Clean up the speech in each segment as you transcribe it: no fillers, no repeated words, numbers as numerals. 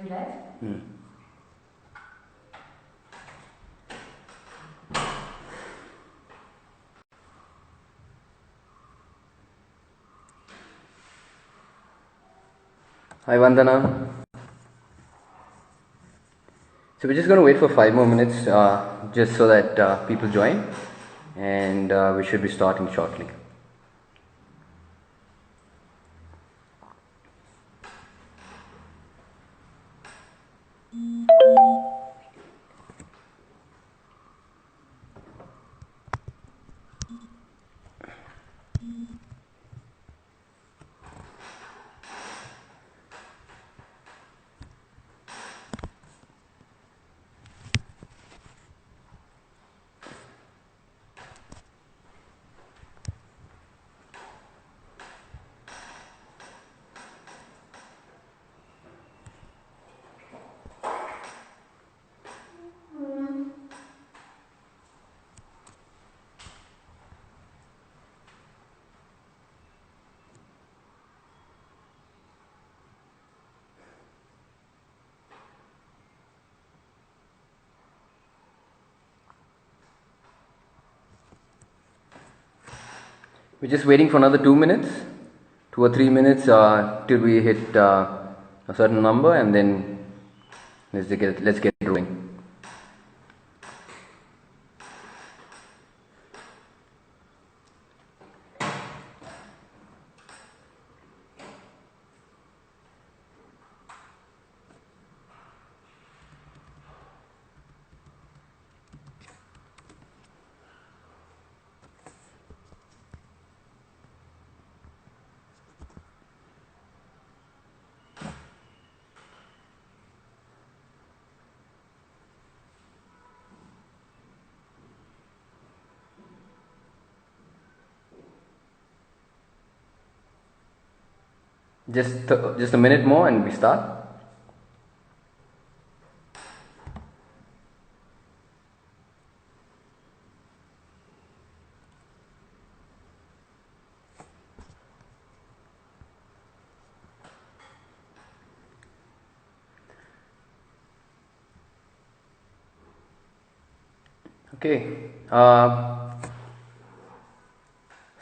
Are you live? Hi Vandana. So we're just going to wait for 5 more minutes just so that people join, and we should be starting shortly. We're just waiting for another 2 minutes, 2 or 3 minutes till we hit a certain number, and then let's get going. Just a minute more and we start. Okay.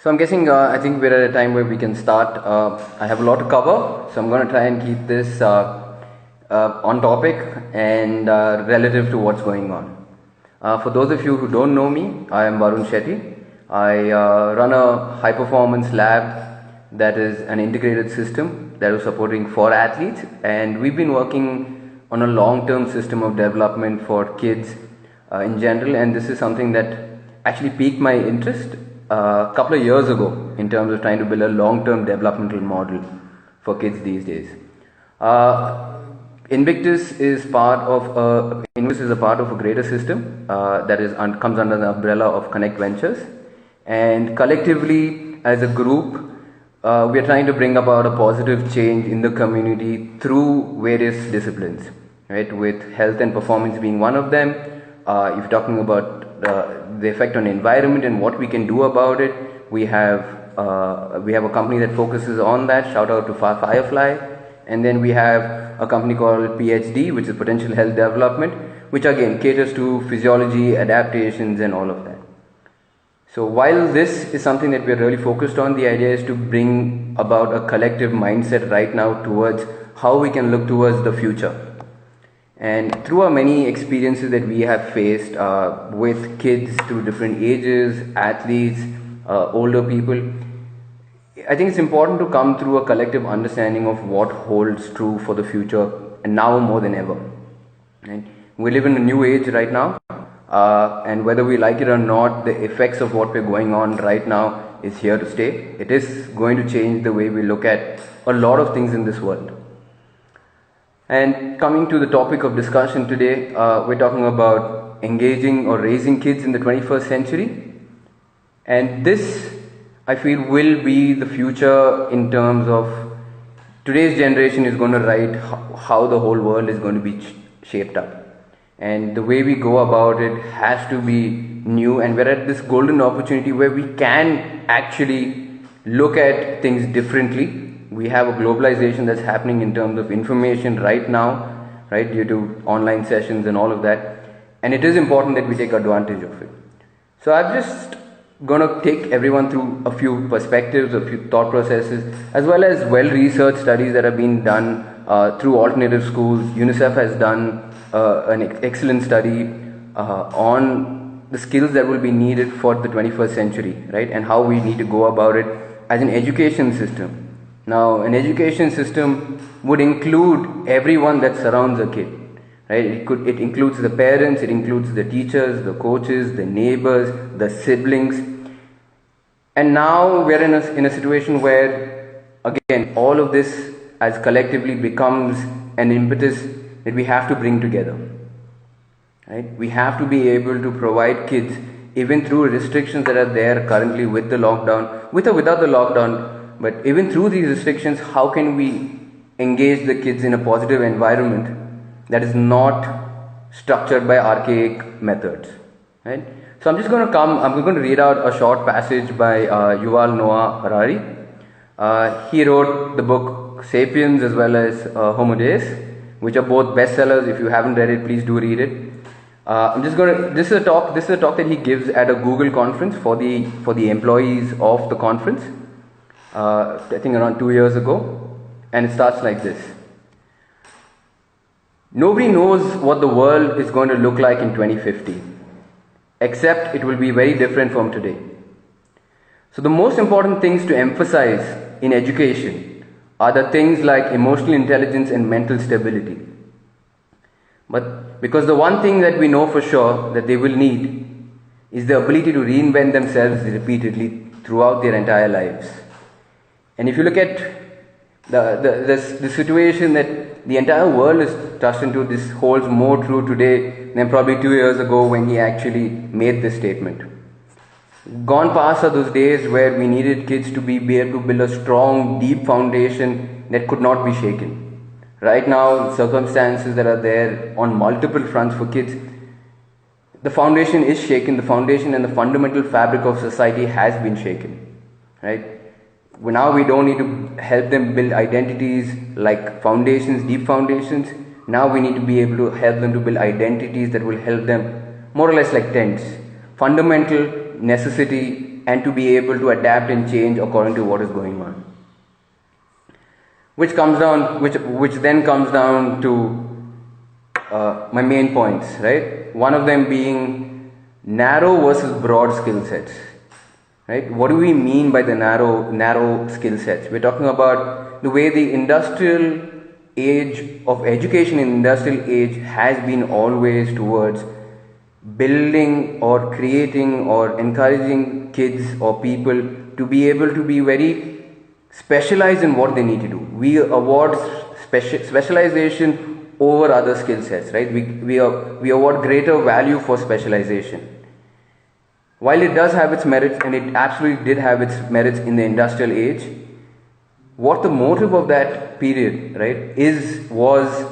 So I'm guessing I think we're at a time where we can start. I have a lot to cover, so I'm going to try and keep this on topic and relative to what's going on. For those of you who don't know me, I am Varun Shetty. I run a high performance lab that is an integrated system that is supporting for athletes, and we've been working on a long-term system of development for kids in general, and this is something that actually piqued my interest a couple of years ago in terms of trying to build a long-term developmental model for kids these days. Invictus is part of a greater system that comes under the umbrella of Connect Ventures, and collectively as a group we are trying to bring about a positive change in the community through various disciplines, right? With health and performance being one of them. If you're talking about the effect on the environment and what we can do about it, we have a company that focuses on that. Shout out to Firefly. And then we have a company called PhD, which is Potential Health Development, which again caters to physiology, adaptations, and all of that. So while this is something that we're really focused on, the idea is to bring about a collective mindset right now towards how we can look towards the future. And through our many experiences that we have faced with kids through different ages, athletes, older people, I think it's important to come through a collective understanding of what holds true for the future, and now more than ever. Right? We live in a new age right now, and whether we like it or not, the effects of what we're going on right now is here to stay. It is going to change the way we look at a lot of things in this world. And coming to the topic of discussion today, we're talking about engaging or raising kids in the 21st century. And this, I feel, will be the future in terms of today's generation is going to write how the whole world is going to be shaped up. And the way we go about it has to be new, and we're at this golden opportunity where we can actually look at things differently. We have a globalization that's happening in terms of information right now. right, due to online sessions and all of that. And it is important that we take advantage of it. So I'm just going to take everyone through a few perspectives, a few thought processes, as well as well-researched studies that have been done through alternative schools. UNICEF has done an excellent study on the skills that will be needed for the 21st century, right, and how we need to go about it as an education system. Now, an education system would include everyone that surrounds a kid, right? It includes the parents, it includes the teachers, the coaches, the neighbors, the siblings. And now we're in a situation where, again, all of this as collectively becomes an impetus that we have to bring together, right? We have to be able to provide kids, even through restrictions that are there currently with the lockdown, with or without the lockdown, but even through these restrictions, how can we engage the kids in a positive environment that is not structured by archaic methods, right? So I'm going to read out a short passage by Yuval Noah Harari. He wrote the book Sapiens as well as Homo Deus, which are both bestsellers. If you haven't read it, please do read it. This is a talk that he gives at a Google conference for the employees of the conference. I think around 2 years ago, and it starts like this. Nobody knows what the world is going to look like in 2050, except it will be very different from today. So the most important things to emphasize in education are the things like emotional intelligence and mental stability. But because the one thing that we know for sure that they will need is the ability to reinvent themselves repeatedly throughout their entire lives. And if you look at the situation that the entire world is thrust into, this holds more true today than probably 2 years ago when he actually made this statement. Gone past are those days where we needed kids to be able to build a strong, deep foundation that could not be shaken. Right now, circumstances that are there on multiple fronts for kids, the foundation is shaken. The foundation and the fundamental fabric of society has been shaken, right? Now we don't need to help them build identities like foundations, deep foundations. Now we need to be able to help them to build identities that will help them more or less like tents. Fundamental necessity, and to be able to adapt and change according to what is going on. Which then comes down to my main points, right? One of them being narrow versus broad skill sets. Right? What do we mean by the narrow skill sets? We're talking about the way the industrial age of education in industrial age has been always towards building or creating or encouraging kids or people to be able to be very specialized in what they need to do. We award specialization over other skill sets, right? We award greater value for specialization. While it does have its merits, and it absolutely did have its merits in the industrial age, what the motive of that period, right, was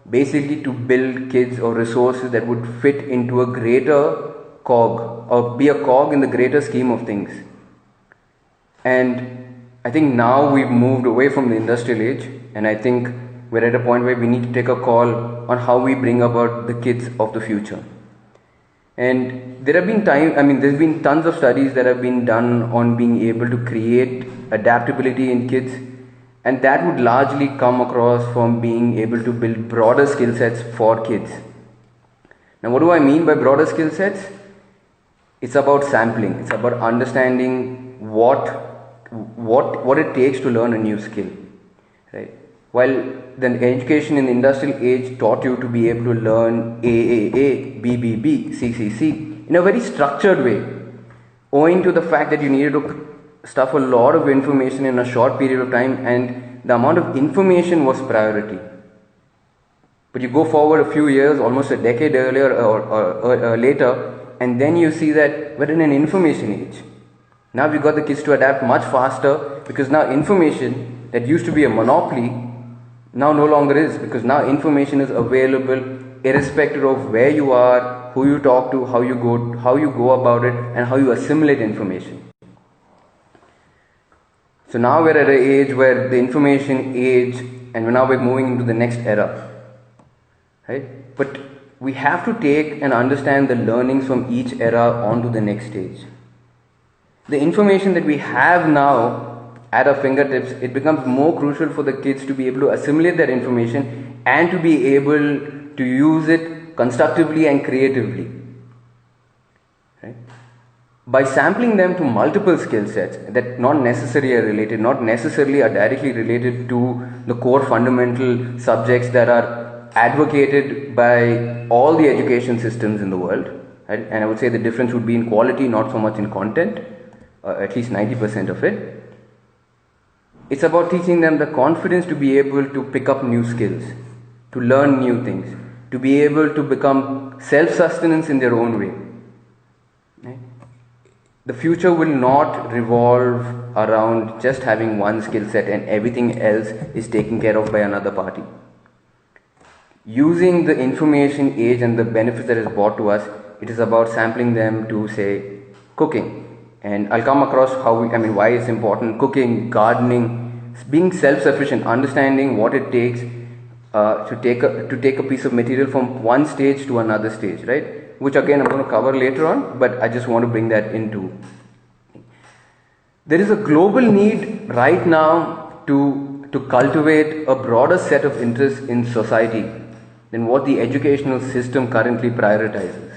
basically to build kids or resources that would fit into a greater cog, or be a cog in the greater scheme of things. And I think now we've moved away from the industrial age, and I think we're at a point where we need to take a call on how we bring about the kids of the future. And there's been tons of studies that have been done on being able to create adaptability in kids, and that would largely come across from being able to build broader skill sets for kids. Now, what do I mean by broader skill sets? It's about sampling. It's about understanding what it takes to learn a new skill, right? While the education in the industrial age taught you to be able to learn AAA, BBB, CCC in a very structured way, owing to the fact that you needed to stuff a lot of information in a short period of time, and the amount of information was priority. But you go forward a few years, almost a decade earlier or later, and then you see that we're in an information age. Now we've got the kids to adapt much faster, because now information that used to be a monopoly now no longer is, because now information is available irrespective of where you are, who you talk to, how you go about it, and how you assimilate information. So now we're at an age where the information age, and now we're moving into the next era. right? But we have to take and understand the learnings from each era onto the next stage. The information that we have now at our fingertips, it becomes more crucial for the kids to be able to assimilate that information and to be able to use it constructively and creatively. Right? By sampling them to multiple skill sets that not necessarily are related, not necessarily are directly related to the core fundamental subjects that are advocated by all the education systems in the world. Right? And I would say the difference would be in quality, not so much in content, at least 90% of it. It's about teaching them the confidence to be able to pick up new skills, to learn new things, to be able to become self-sustenance in their own way. Right? The future will not revolve around just having one skill set and everything else is taken care of by another party. Using the information age and the benefits that is brought to us, it is about sampling them to, say, cooking. And I'll come across why it's important. Cooking, gardening, being self-sufficient, understanding what it takes to take a piece of material from one stage to another stage, right? Which again I'm going to cover later on, but I just want to bring that into. There is a global need right now to cultivate a broader set of interests in society than what the educational system currently prioritizes.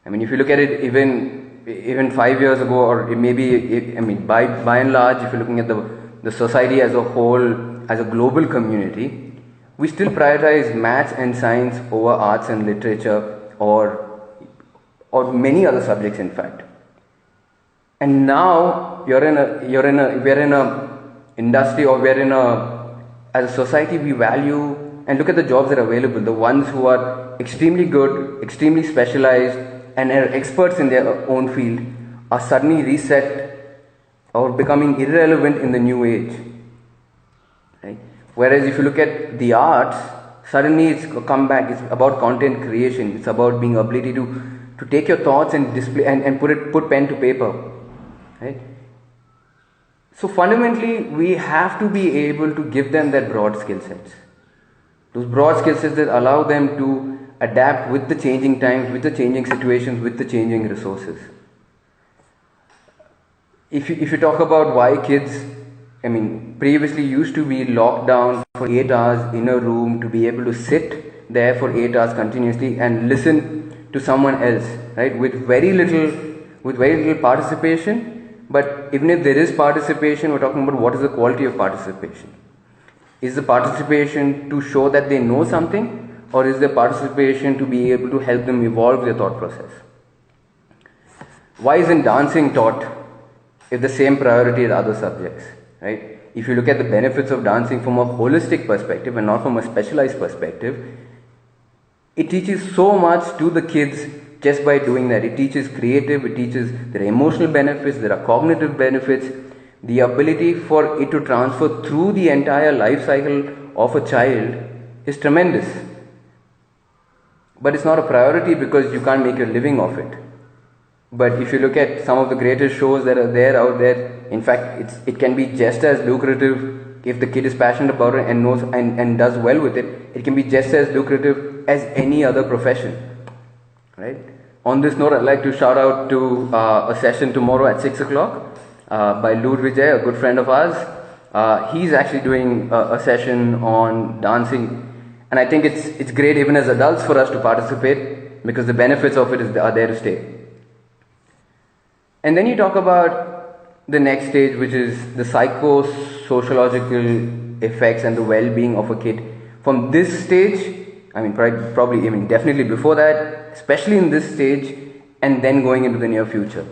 If you look at it even 5 years ago, or maybe, by and large, if you're looking at the society as a whole, as a global community, we still prioritize maths and science over arts and literature or many other subjects, in fact. And now we're in a industry, or as a society, we value and look at the jobs that are available. The ones who are extremely good, extremely specialized, and are experts in their own field are suddenly reset or becoming irrelevant in the new age. Right? Whereas if you look at the arts, suddenly it's come back. It's about content creation. It's about being ability to take your thoughts and display and put pen to paper. Right? So fundamentally, we have to be able to give them that broad skill sets. Those broad skill sets that allow them to adapt with the changing times, with the changing situations, with the changing resources. If you talk about why kids, previously used to be locked down for 8 hours in a room to be able to sit there for 8 hours continuously and listen to someone else, right? With very little participation. But even if there is participation, we're talking about what is the quality of participation. Is the participation to show that they know something, or is the participation to be able to help them evolve their thought process? Why isn't dancing taught if the same priority as other subjects, right? If you look at the benefits of dancing from a holistic perspective and not from a specialized perspective, it teaches so much to the kids just by doing that. It teaches creative, it teaches there are emotional benefits, there are cognitive benefits. The ability for it to transfer through the entire life cycle of a child is tremendous. But it's not a priority because you can't make a living off it. But if you look at some of the greatest shows that are there out there, in fact, it can be just as lucrative if the kid is passionate about it and knows and does well with it. It can be just as lucrative as any other profession, right? On this note, I'd like to shout out to a session tomorrow at 6 o'clock by Lud Vijay, a good friend of ours. He's actually doing a session on dancing. And I think it's great even as adults for us to participate because the benefits of it are there to stay. And then you talk about the next stage, which is the psycho-sociological effects and the well-being of a kid. From this stage, definitely before that, especially in this stage, and then going into the near future.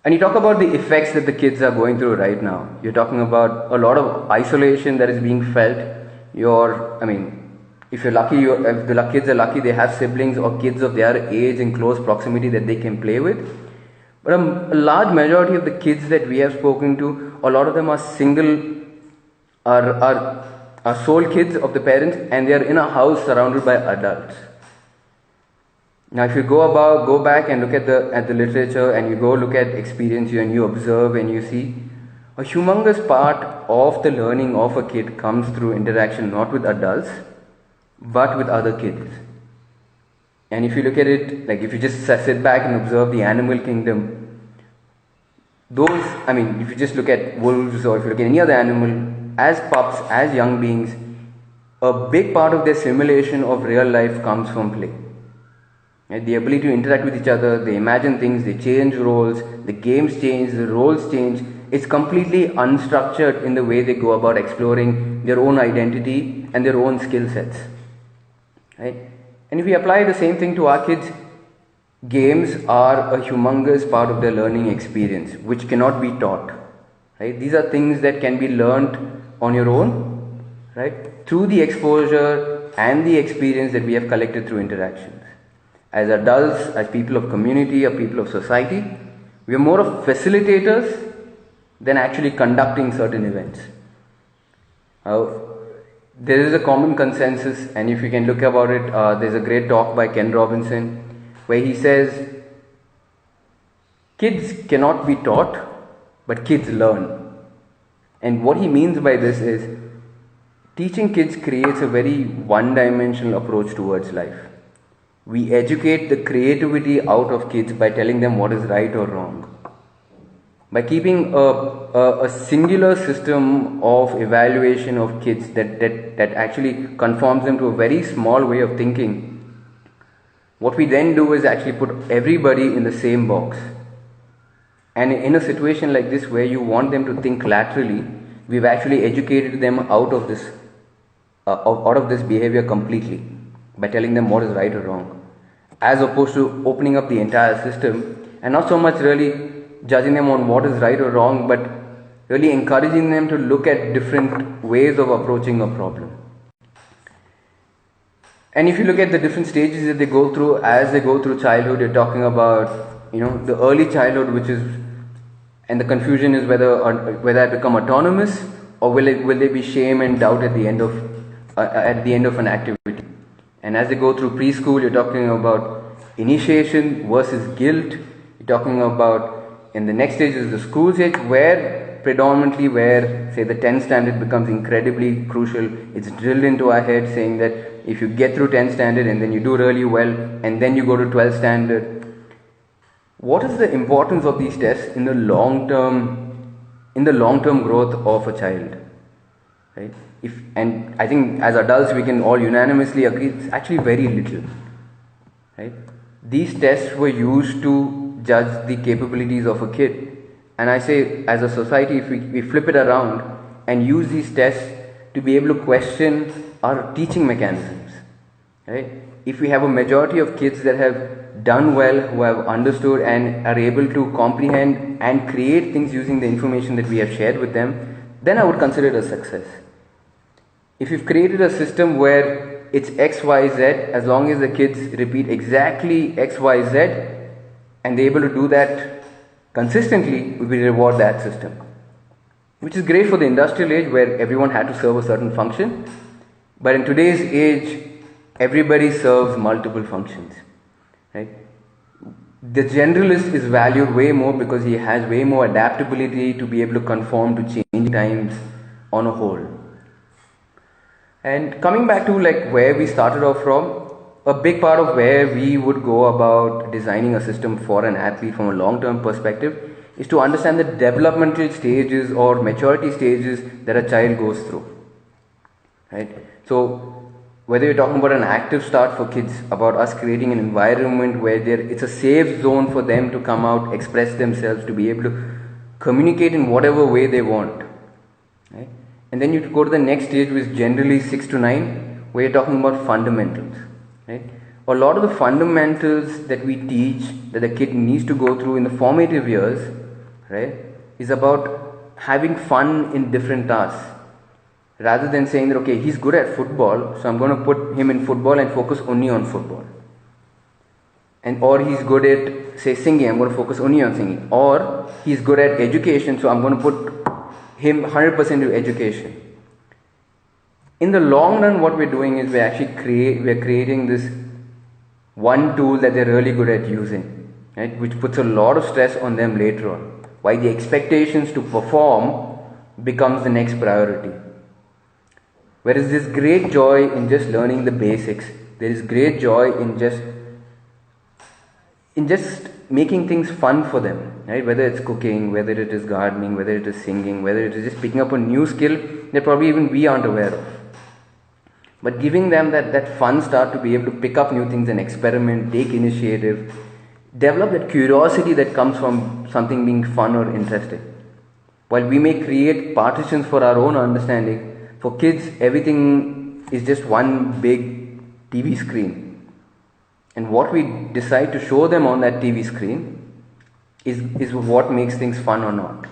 And you talk about the effects that the kids are going through right now. You're talking about a lot of isolation that is being felt. If you're lucky, if the kids are lucky, they have siblings or kids of their age in close proximity that they can play with. But a large majority of the kids that we have spoken to, a lot of them are single, are sole kids of the parents, and they are in a house surrounded by adults. Now, if you go back and look at the literature, and you go look at experience, and you observe and you see, a humongous part of the learning of a kid comes through interaction not with adults, but with other kids. And if you look at it, like if you just sit back and observe the animal kingdom, if you just look at wolves or if you look at any other animal, as pups, as young beings, a big part of their simulation of real life comes from play. Right? The ability to interact with each other, they imagine things, they change roles, the games change, the roles change. It's completely unstructured in the way they go about exploring their own identity and their own skill sets. Right? And if we apply the same thing to our kids, games are a humongous part of their learning experience, which cannot be taught. Right? These are things that can be learned on your own, right? Through the exposure and the experience that we have collected through interactions. As adults, as people of community or people of society, we are more of facilitators than actually conducting certain events. There is a common consensus, and if you can look about it, there's a great talk by Ken Robinson where he says, kids cannot be taught, but kids learn. And what he means by this is, teaching kids creates a very one-dimensional approach towards life. We educate the creativity out of kids by telling them what is right or wrong. By keeping a singular system of evaluation of kids that actually conforms them to a very small way of thinking, what we then do is actually put everybody in the same box. And in a situation like this where you want them to think laterally, we've actually educated them out of this behavior completely by telling them what is right or wrong, as opposed to opening up the entire system and not so much really judging them on what is right or wrong, but really encouraging them to look at different ways of approaching a problem. And if you look at the different stages that they go through as they go through childhood, you're talking about the early childhood, and the confusion is whether I become autonomous or will they be shame and doubt at the end of an activity. And as they go through preschool, you're talking about initiation versus guilt. You're talking about in the next stage is the school stage, where say the 10th standard becomes incredibly crucial. It's drilled into our head saying that if you get through 10th standard and then you do really well and then you go to 12th standard, what is the importance of these tests in the long term growth of a child? Right? And I think as adults we can all unanimously agree it's actually very little. Right? These tests were used to judge the capabilities of a kid, and I say as a society, if we flip it around and use these tests to be able to question our teaching mechanisms, right? If we have a majority of kids that have done well, who have understood and are able to comprehend and create things using the information that we have shared with them, then I would consider it a success. If you've created a system where it's X, Y, Z, as long as the kids repeat exactly X, Y, Z, and they're able to do that consistently, we reward that system. Which is great for the industrial age where everyone had to serve a certain function. But in today's age, everybody serves multiple functions. Right? The generalist is valued way more because he has way more adaptability to be able to conform to changing times on a whole. And coming back to where we started off from, a big part of where we would go about designing a system for an athlete from a long-term perspective is to understand the developmental stages or maturity stages that a child goes through. Right? So whether you're talking about an active start for kids, about us creating an environment where it's a safe zone for them to come out, express themselves, to be able to communicate in whatever way they want. Right? And then you go to the next stage, which is generally 6 to 9, where you're talking about fundamentals. Right? A lot of the fundamentals that we teach that the kid needs to go through in the formative years, right, is about having fun in different tasks. Rather than saying that, okay, he's good at football, so I'm going to put him in football and focus only on football. Or he's good at, say, singing, I'm going to focus only on singing. Or he's good at education, so I'm going to put him 100% to education. In the long run, what we're doing is we're creating this one tool that they're really good at using, right? Which puts a lot of stress on them later on. Why the expectations to perform becomes the next priority. There is this great joy in just learning the basics. There is great joy in just making things fun for them, right? Whether it's cooking, whether it is gardening, whether it is singing, whether it is just picking up a new skill that probably even we aren't aware of. But giving them that fun start to be able to pick up new things and experiment, take initiative, develop that curiosity that comes from something being fun or interesting. While we may create partitions for our own understanding, for kids everything is just one big TV screen. And what we decide to show them on that TV screen is what makes things fun or not.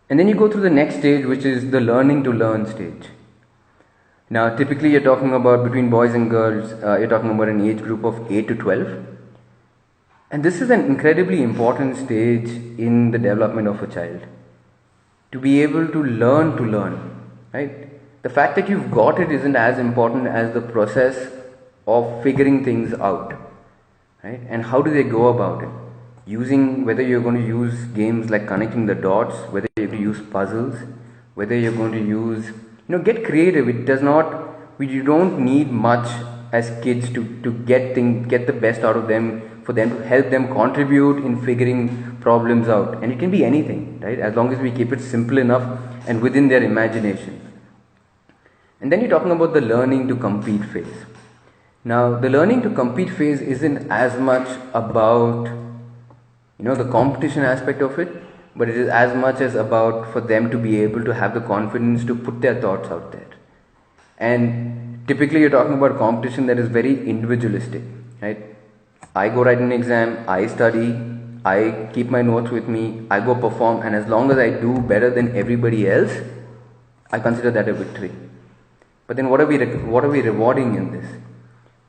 And then you go through the next stage, which is the learning to learn stage. Now, typically you're talking about between boys and girls, you're talking about an age group of 8 to 12. And this is an incredibly important stage in the development of a child. To be able to learn, right? The fact that you've got it isn't as important as the process of figuring things out, right? And how do they go about it? Using, whether you're going to use games like connecting the dots, whether you're going to use puzzles, whether you're going to use, get creative. You don't need much as kids to get the best out of them, for them to help them contribute in figuring problems out. And it can be anything, right? As long as we keep it simple enough and within their imagination. And then you're talking about the learning to compete phase. Now, the learning to compete phase isn't as much about, the competition aspect of it, but it is as much as about for them to be able to have the confidence to put their thoughts out there. And typically you're talking about competition that is very individualistic, right? I go write an exam, I study, I keep my notes with me, I go perform, and as long as I do better than everybody else, I consider that a victory. But then what are we rewarding in this?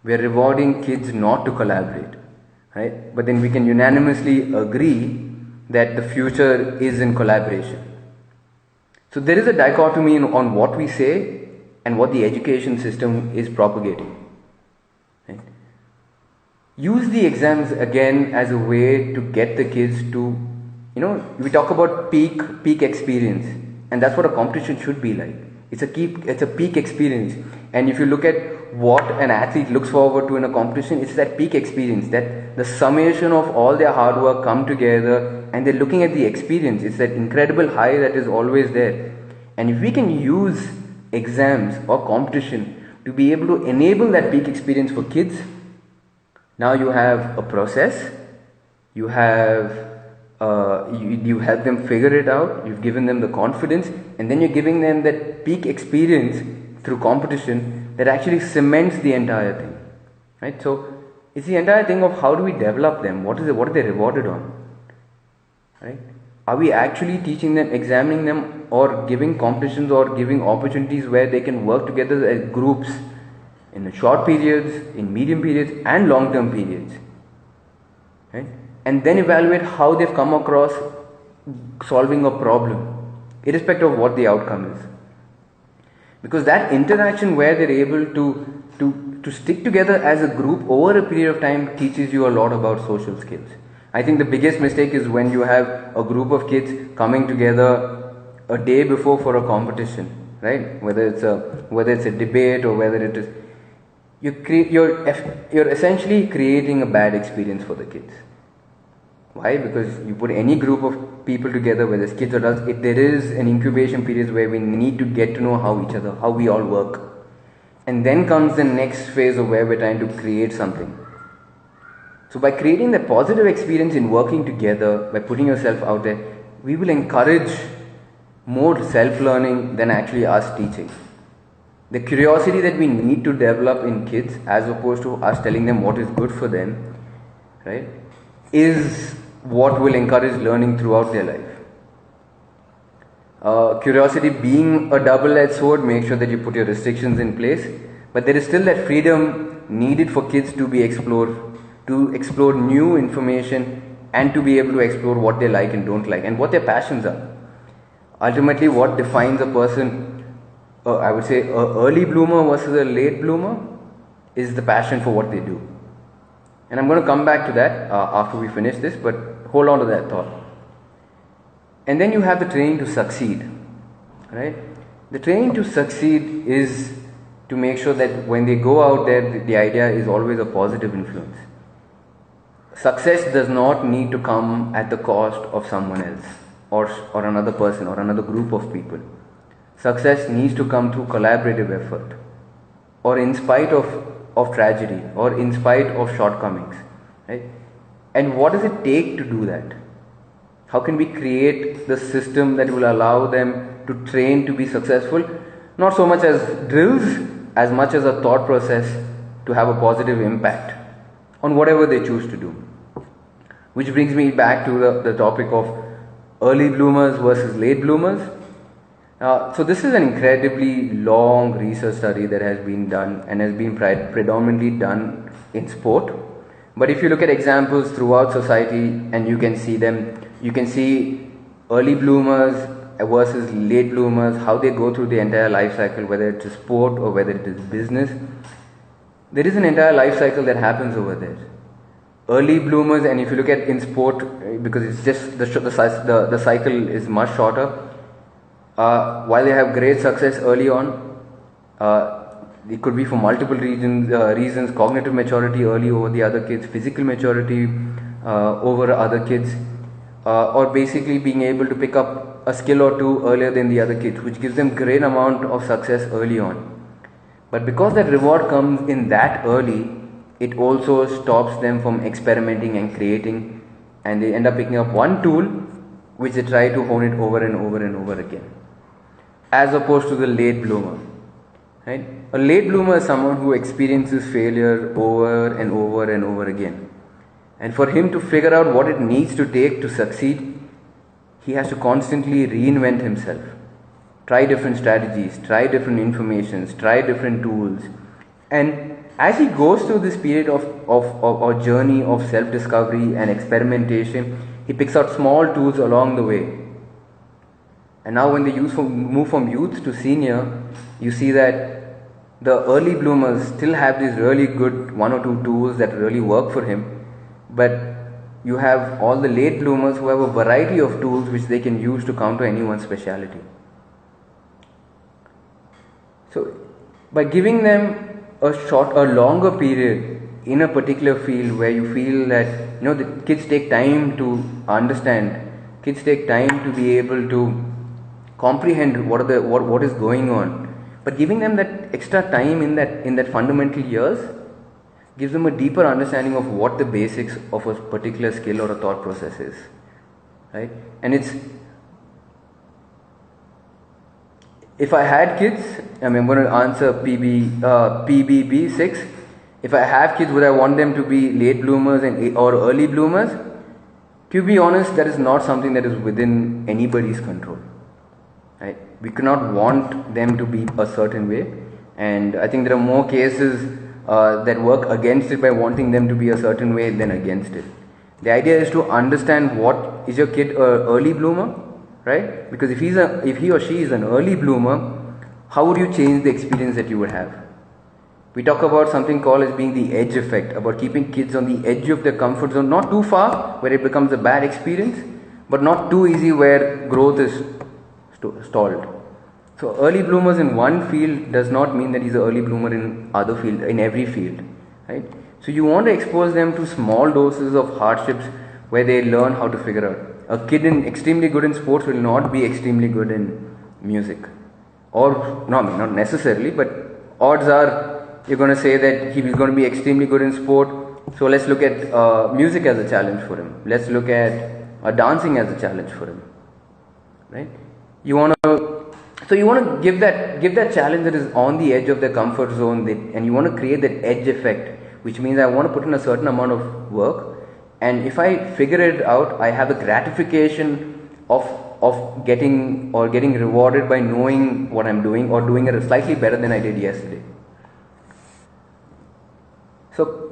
We are rewarding kids not to collaborate, right? But then we can unanimously agree that the future is in collaboration. So there is a dichotomy on what we say and what the education system is propagating. Right? Use the exams again as a way to get the kids to, we talk about peak experience, and that's what a competition should be like. It's a peak experience. And if you look at what an athlete looks forward to in a competition, it's that peak experience, that the summation of all their hard work come together and they're looking at the experience. It's that incredible high that is always there. And if we can use exams or competition to be able to enable that peak experience for kids, now you have a process, you have you help them figure it out, you've given them the confidence, and then you're giving them that peak experience through competition that actually cements the entire thing, right? So it's the entire thing of how do we develop them, what are they rewarded on, right? Are we actually teaching them, examining them, or giving competitions or giving opportunities where they can work together as groups in short periods, in medium periods, and long-term periods, right? And then evaluate how they've come across solving a problem, irrespective of what the outcome is. Because that interaction where they're able to stick together as a group over a period of time teaches you a lot about social skills. I think the biggest mistake is when you have a group of kids coming together a day before for a competition, right? Whether it's a debate or whether it is, you're essentially creating a bad experience for the kids. Why? Because you put any group of people together, whether it's kids or adults, there is an incubation period where we need to get to know how we all work. And then comes the next phase of where we're trying to create something. So by creating the positive experience in working together, by putting yourself out there, we will encourage more self-learning than actually us teaching. The curiosity that we need to develop in kids, as opposed to us telling them what is good for them, right, is what will encourage learning throughout their life. Curiosity being a double-edged sword, make sure that you put your restrictions in place, but there is still that freedom needed for kids to be explored, to explore new information, and to be able to explore what they like and don't like, and what their passions are. Ultimately, what defines a person, I would say, an early bloomer versus a late bloomer, is the passion for what they do. And I'm going to come back to that after we finish this, but hold on to that thought. And then you have the training to succeed, right? The training to succeed is to make sure that when they go out there, the idea is always a positive influence. Success does not need to come at the cost of someone else or another person or another group of people. Success needs to come through collaborative effort, or in spite of tragedy, or in spite of shortcomings. Right? And what does it take to do that? How can we create the system that will allow them to train to be successful? Not so much as drills, as much as a thought process to have a positive impact on whatever they choose to do. Which brings me back to the topic of early bloomers versus late bloomers. So this is an incredibly long research study that has been done and has been predominantly done in sport. But if you look at examples throughout society and you can see them, you can see early bloomers versus late bloomers, how they go through the entire life cycle, whether it's a sport or whether it is business. There is an entire life cycle that happens over there. Early bloomers, and if you look at in sport, because it's just the cycle is much shorter. While they have great success early on, it could be for multiple reasons: cognitive maturity early over the other kids, physical maturity over other kids, or basically being able to pick up a skill or two earlier than the other kids, which gives them great amount of success early on. But because that reward comes in that early, it also stops them from experimenting and creating, and they end up picking up one tool which they try to hone it over and over and over again, as opposed to the late bloomer. Right? A late bloomer is someone who experiences failure over and over and over again, and for him to figure out what it needs to take to succeed, he has to constantly reinvent himself, try different strategies, try different informations, try different tools. And as he goes through this period of journey of self-discovery and experimentation, he picks out small tools along the way. And now when they move from youth to senior, you see that the early bloomers still have these really good one or two tools that really work for him, but you have all the late bloomers who have a variety of tools which they can use to counter anyone's speciality. So by giving them a longer period in a particular field where you feel that the kids take time to understand, kids take time to be able to comprehend what is going on, but giving them that extra time in that fundamental years gives them a deeper understanding of what the basics of a particular skill or a thought process is, right? And if I had kids, I'm going to answer PBB 6. If I have kids, would I want them to be late bloomers or early bloomers? To be honest, that is not something that is within anybody's control. Right? We cannot want them to be a certain way, and I think there are more cases that work against it by wanting them to be a certain way than against it. The idea is to understand, what is your kid an early bloomer, right? Because if he or she is an early bloomer, how would you change the experience that you would have? We talk about something called as being the edge effect, about keeping kids on the edge of their comfort zone, not too far where it becomes a bad experience, but not too easy where growth is stalled. So early bloomers in one field does not mean that he's an early bloomer in every field, right? So you want to expose them to small doses of hardships where they learn how to figure out. A kid extremely good in sports will not be extremely good in music, or not necessarily, but odds are you're going to say that he is going to be extremely good in sport. So let's look at music as a challenge for him. Let's look at dancing as a challenge for him, right? You want to give that challenge that is on the edge of their comfort zone, and you want to create that edge effect, which means I want to put in a certain amount of work, and if I figure it out, I have the gratification of getting rewarded by knowing what I'm doing, or doing it slightly better than I did yesterday. So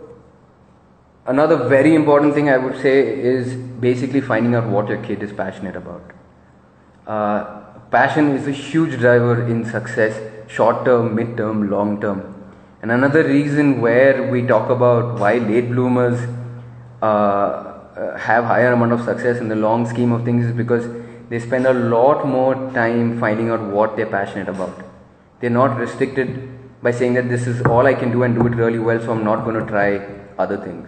another very important thing I would say is basically finding out what your kid is passionate about. Passion is a huge driver in success, short term, mid term, long term. And another reason where we talk about why late bloomers have higher amount of success in the long scheme of things is because They spend a lot more time finding out what they're passionate about. They're not restricted by saying that this is all I can do and do it really well, so I'm not going to try other things.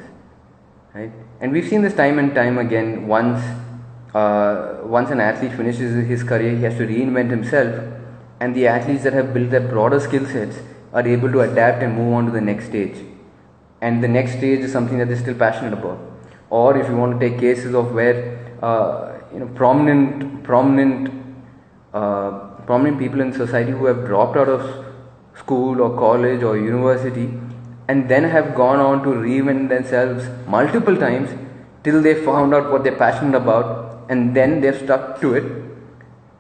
Right? And we've seen this time and time again. Once an athlete finishes his career, he has to reinvent himself, and the athletes that have built their broader skill sets are able to adapt and move on to the next stage. And the next stage is something that they're still passionate about. Or if you want to take cases of where prominent people in society who have dropped out of school or college or university and then have gone on to reinvent themselves multiple times till they found out what they're passionate about, and then they're stuck to it,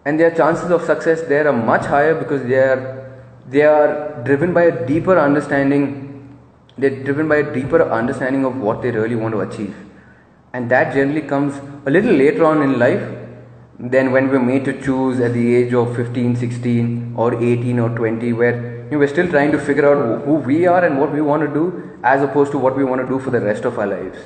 and their chances of success there are much higher because they are driven by a deeper understanding. They're driven by a deeper understanding of what they really want to achieve, and that generally comes a little later on in life than when we're made to choose at the age of 15, 16 or 18 or 20, where we're still trying to figure out who we are and what we want to do, as opposed to what we want to do for the rest of our lives.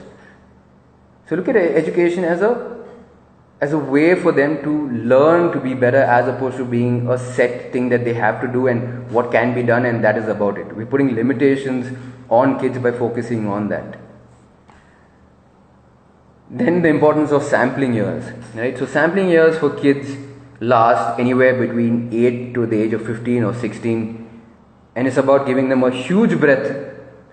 So look at education as a way for them to learn to be better, as opposed to being a set thing that they have to do and what can be done, and that is about it. We're putting limitations on kids by focusing on that. Then the importance of sampling years, right? So sampling years for kids last anywhere between 8 to the age of 15 or 16, and it's about giving them a huge breadth,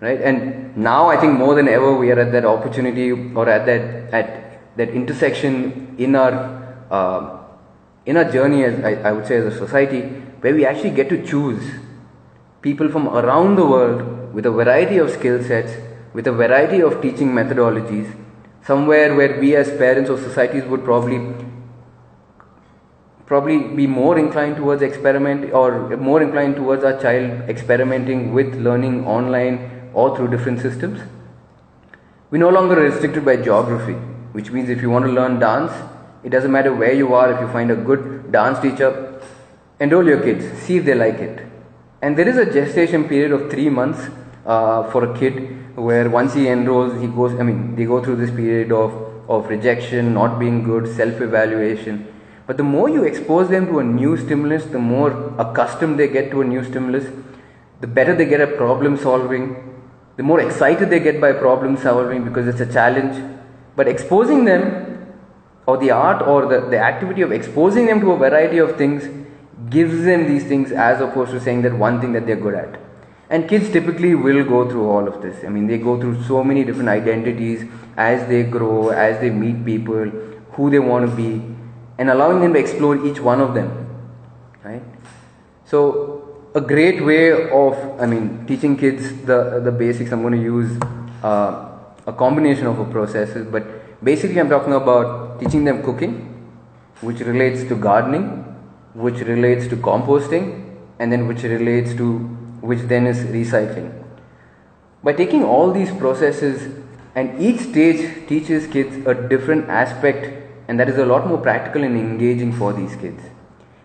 right? And now I think more than ever we are at that opportunity, or at that intersection in our journey, as I would say, as a society, where we actually get to choose people from around the world with a variety of skill sets, with a variety of teaching methodologies, somewhere where we as parents or societies would probably be more inclined towards experiment, or more inclined towards our child experimenting with learning online or through different systems. We're no longer restricted by geography, which means if you want to learn dance, it doesn't matter where you are. If you find a good dance teacher, enroll your kids, see if they like it. And there is a gestation period of 3 months for a kid, where once he enrolls, they go through this period of rejection, not being good, self-evaluation. But the more you expose them to a new stimulus, the more accustomed they get to a new stimulus, the better they get at problem solving, the more excited they get by problem solving because it's a challenge. But exposing them, or the art or the activity of exposing them to a variety of things, gives them these things, as opposed to saying that one thing that they're good at. And kids typically will go through all of this. They go through so many different identities as they grow, as they meet people, who they want to be, and allowing them to explore each one of them, right? So a great way of teaching kids the basics, I'm going to use a combination of processes, but basically I'm talking about teaching them cooking, which relates to gardening, which relates to composting, and then which then is recycling. By taking all these processes, and each stage teaches kids a different aspect, and that is a lot more practical and engaging for these kids.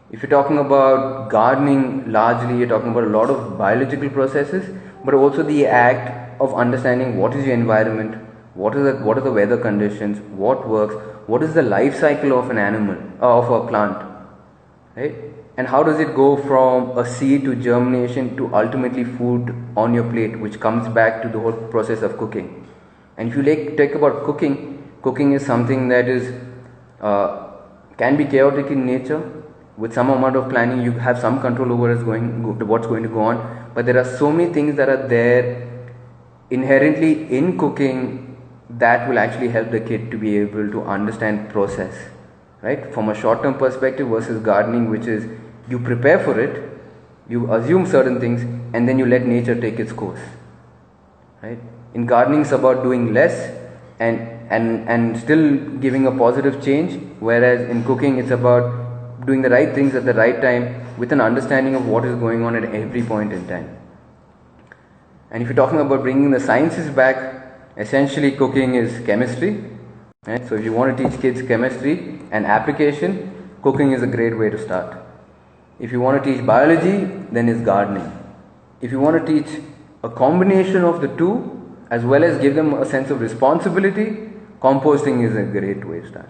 If you're talking about gardening, largely you're talking about a lot of biological processes, but also the act of understanding what is your environment, what are the weather conditions, what works, what is the life cycle of an animal, of a plant, right? And how does it go from a seed to germination to ultimately food on your plate, which comes back to the whole process of cooking. And if you take about cooking is something that is can be chaotic in nature. With some amount of planning, you have some control over what's going to go on. But there are so many things that are there inherently in cooking that will actually help the kid to be able to understand process, right? From a short-term perspective versus gardening, which is you prepare for it, you assume certain things, and then you let nature take its course, right? In gardening, it's about doing less and still giving a positive change, whereas in cooking, it's about doing the right things at the right time with an understanding of what is going on at every point in time. And if you're talking about bringing the sciences back, essentially cooking is chemistry, right? So if you want to teach kids chemistry and application, cooking is a great way to start. If you want to teach biology, then it's gardening. If you want to teach a combination of the two, as well as give them a sense of responsibility, composting is a great way to start.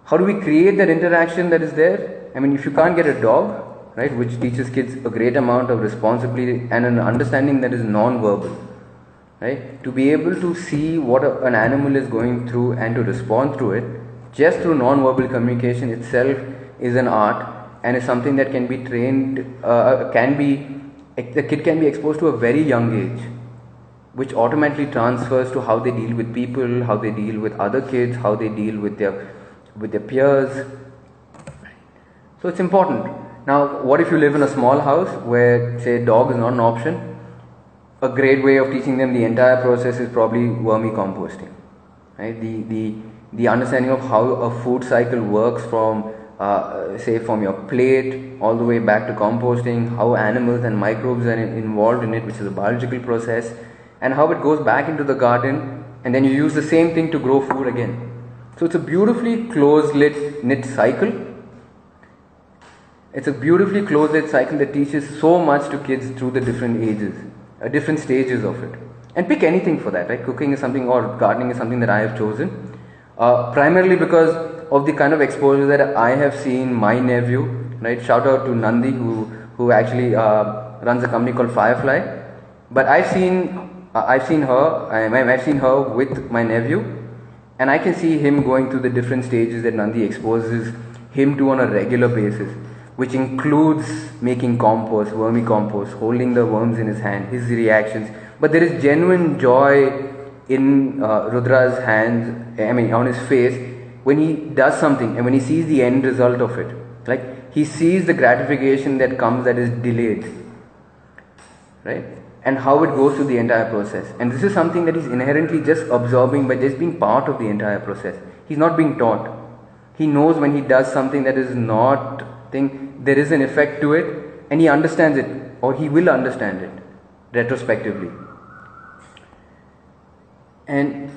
How do we create that interaction that is there? I mean, if you can't get a dog, right, which teaches kids a great amount of responsibility and an understanding that is non-verbal, right, to be able to see what an animal is going through and to respond to it just through non-verbal communication itself is an art, and is something that can be trained, the kid can be exposed to a very young age, which automatically transfers to how they deal with people, how they deal with other kids, how they deal with their peers. So it's important. Now, what if you live in a small house where, say, dog is not an option? A great way of teaching them the entire process is probably vermicomposting, right? The understanding of how a food cycle works from, say, from your plate all the way back to composting, how animals and microbes are involved in it, which is a biological process, and how it goes back into the garden, and then you use the same thing to grow food again. So it's a beautifully knit cycle. It's a beautifully closed cycle that teaches so much to kids through the different ages, different stages of it. And pick anything for that, right? Cooking is something, or gardening is something that I have chosen, primarily because of the kind of exposure that I have seen my nephew, right? Shout out to Nandi, who actually runs a company called Firefly. But I've seen her with my nephew, and I can see him going through the different stages that Nandi exposes him to on a regular basis, which includes making compost, vermicompost, holding the worms in his hand, his reactions. But there is genuine joy in Rudra's hands, on his face, when he does something and when he sees the end result of it. Like, he sees the gratification that comes that is delayed, right? And how it goes through the entire process. And this is something that he's inherently just absorbing by just being part of the entire process. He's not being taught. He knows when he does something that is not there is an effect to it, and he understands it, or he will understand it retrospectively. And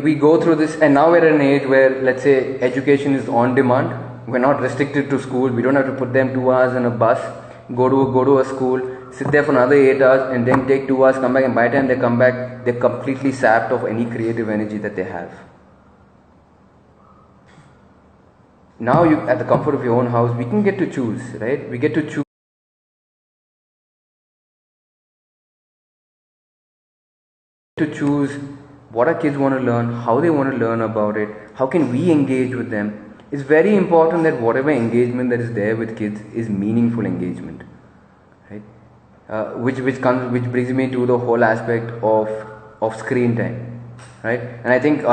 we go through this, and now we're at an age where, let's say, education is on demand. We're not restricted to school. We don't have to put them 2 hours in a bus, go to a school, sit there for another 8 hours, and then take 2 hours, come back, and by the time they come back, they're completely sapped of any creative energy that they have. Now, at the comfort of your own house, we can get to choose, right? We get to choose what our kids want to learn, how they want to learn about it, how can we engage with them. It's very important that whatever engagement that is there with kids is meaningful engagement, right? Which brings me to the whole aspect of screen time, right? And I think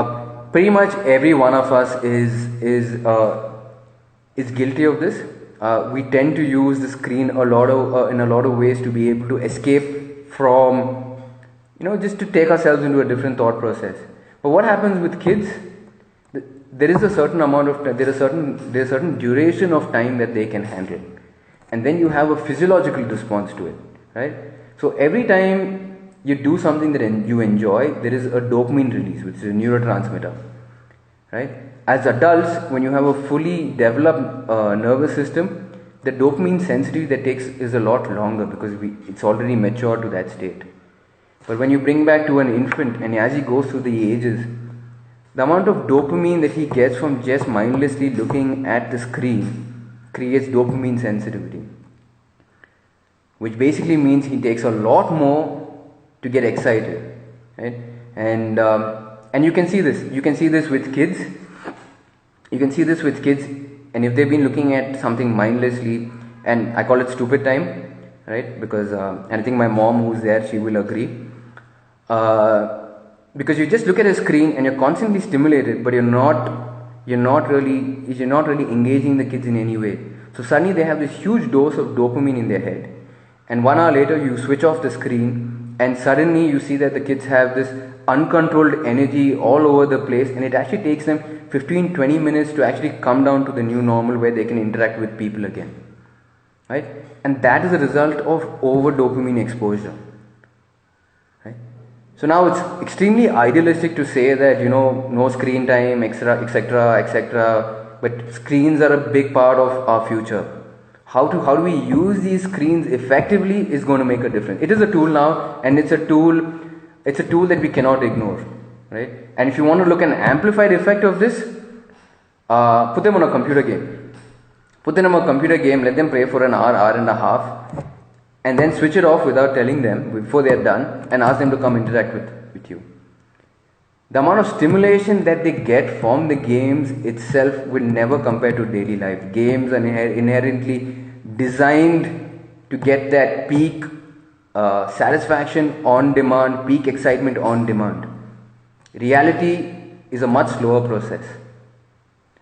pretty much every one of us is guilty of this. We tend to use the screen in a lot of ways to be able to escape from, just to take ourselves into a different thought process. But what happens with kids? There is a certain amount of time, there's a certain duration of time that they can handle, and then you have a physiological response to it, right? So every time you do something that you enjoy, there is a dopamine release, which is a neurotransmitter, right? As adults, when you have a fully developed nervous system, the dopamine sensitivity that takes is a lot longer because it's already matured to that state. But when you bring back to an infant, and as he goes through the ages, the amount of dopamine that he gets from just mindlessly looking at the screen creates dopamine sensitivity, which basically means he takes a lot more to get excited, right? And you can see this. You can see this with kids. And if they've been looking at something mindlessly, and I call it stupid time, right? Because and I think my mom, who's there, she will agree. Because you just look at a screen and you're constantly stimulated, but you're not really engaging the kids in any way. So suddenly they have this huge dose of dopamine in their head, and 1 hour later you switch off the screen, and suddenly you see that the kids have this uncontrolled energy all over the place, and it actually takes them 15-20 minutes to actually come down to the new normal where they can interact with people again, right? And that is a result of over dopamine exposure, right? So now it's extremely idealistic to say that, no screen time, etc. But screens are a big part of our future. How do we use these screens effectively is going to make a difference. It is a tool now, and it's a tool that we cannot ignore, right? And if you want to look at an amplified effect of this, Put them on a computer game. Put them on a computer game, let them play for an hour, hour and a half, and then switch it off without telling them before they're done, and ask them to come interact with you. The amount of stimulation that they get from the games itself will never compare to daily life. Games are inherently designed to get that peak satisfaction on demand, peak excitement on demand. Reality is a much slower process.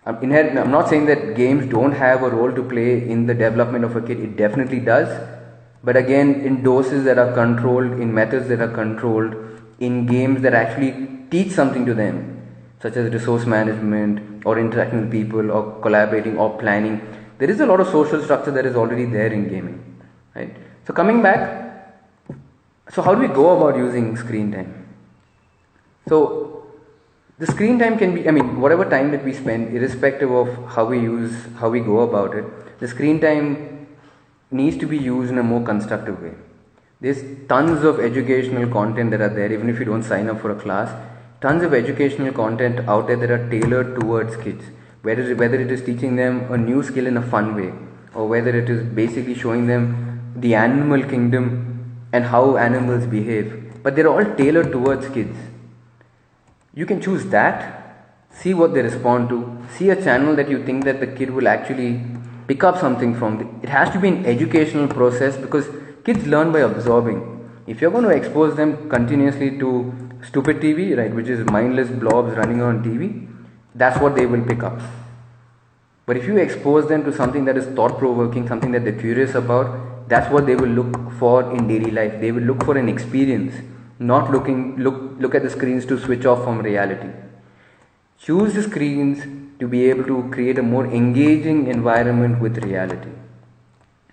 I'm not saying that games don't have a role to play in the development of a kid. It definitely does. But again, in doses that are controlled, in methods that are controlled, in games that actually teach something to them, such as resource management or interacting with people or collaborating or planning. There is a lot of social structure that is already there in gaming, right? So coming back, so how do we go about using screen time? So the screen time can be, whatever time that we spend, irrespective of how we go about it, the screen time needs to be used in a more constructive way. There's tons of educational content that are there, even if you don't sign up for a class. Tons of educational content out there that are tailored towards kids. Whether it is teaching them a new skill in a fun way, or whether it is basically showing them the animal kingdom and how animals behave. But they're all tailored towards kids. You can choose that, see what they respond to, see a channel that you think that the kid will actually pick up something from. It has to be an educational process because kids learn by absorbing. If you're going to expose them continuously to stupid TV, right, which is mindless blobs running on TV, that's what they will pick up. But if you expose them to something that is thought-provoking, something that they're curious about, that's what they will look for in daily life. They will look for an experience, not look at the screens to switch off from reality. Choose the screens to be able to create a more engaging environment with reality,